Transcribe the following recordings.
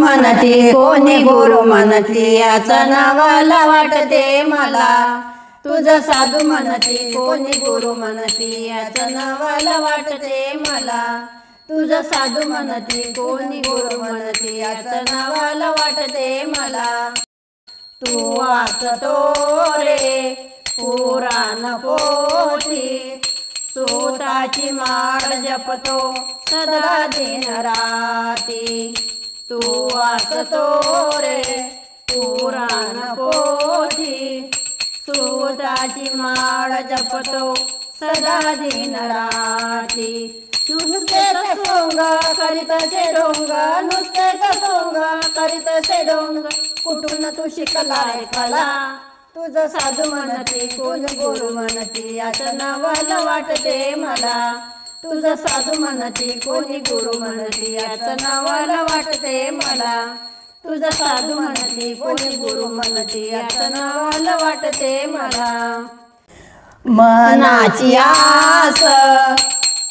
म्हणती कोणी गुरु म्हणती याचं नावाला वाटते मला। तुझं साधू म्हणती कोणी गुरु म्हणती याचं नावाला वाटते मला। तुझं साधू म्हणती कोणी गुरु म्हणती याचं नावाला वाटते मला। तू वाचतो रे पुराण पोथी सूताची माळ जपतो सदा दिन राती। तू वाचतो रे पुराण पोथी सूताची माळ जपतो सदा दिन राती। नुसतेच सोंग करीतसे डोंग नुसतेच सोंग करीतसे डोंग कुठून तू शिकलाय कला। तुझं साधू म्हणती कोणी गुरु म्हणती याचं नावाला वाटते मला। तुझं साधू म्हणती कोणी गुरु म्हणती याचं नावाला वाटते मला। तुझं साधू म्हणती कोणी गुरु म्हणती याचं नावाला वाटते मला। मनाची आस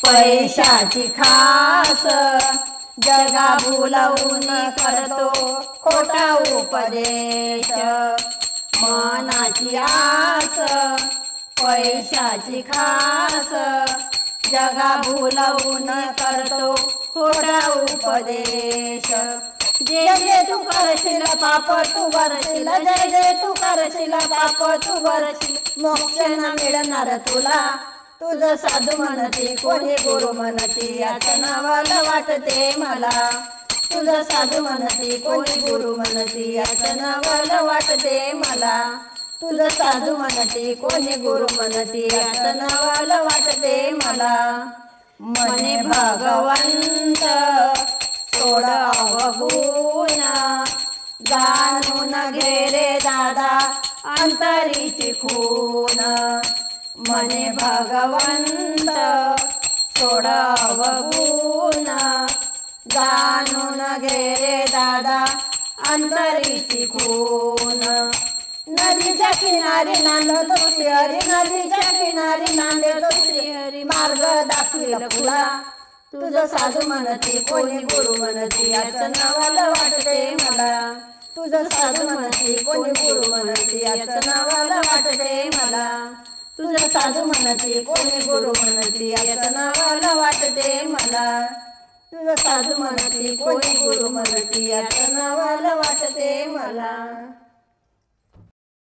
पैशाची खास जगा भुलवून करतो खोटा उपदेश। मनाची आस पैशाची खास जगा भुलवून करतो खोटा उपदेश। जे जे तू करशील पाप तू भरशील जे जे तू करशील पाप तू भरशील मोक्ष न मिळणार तुला। तुझं साधू म्हणती कोणी गुरु म्हणती याचं नावाला वाटते मला। तुझं साधू म्हणती कोणी गुरु म्हणती याचं नावाला वाटते मला। तुझं साधू म्हणती कोणी गुरु म्हणती याचं नावाला वाटते मला। म्हणे भगवंत सोड अवगुण जाणून घे रे दादा अंतरीची खून। म्हणे भगवंत सोड अवगुण जाणून घे रे दादा अंतरीची खून। नदीच्या किनारी नांदतो श्रीहरी नदीच्या किनारी नांदतो श्रीहरी मार्ग दाखविल तुला। तुझं साधू म्हणती कोणी गुरु म्हणती याचं नावाला वाटते मला। तुझं साधू म्हणती कोणी गुरु म्हणती याचं नावाला वाटते मला। तुझं साधू म्हणती कोणी गुरु म्हणती याचं नावाला वाटते मला। तुझं साधू म्हणती कोणी गुरु म्हणती याचं नावाला वाटते मला।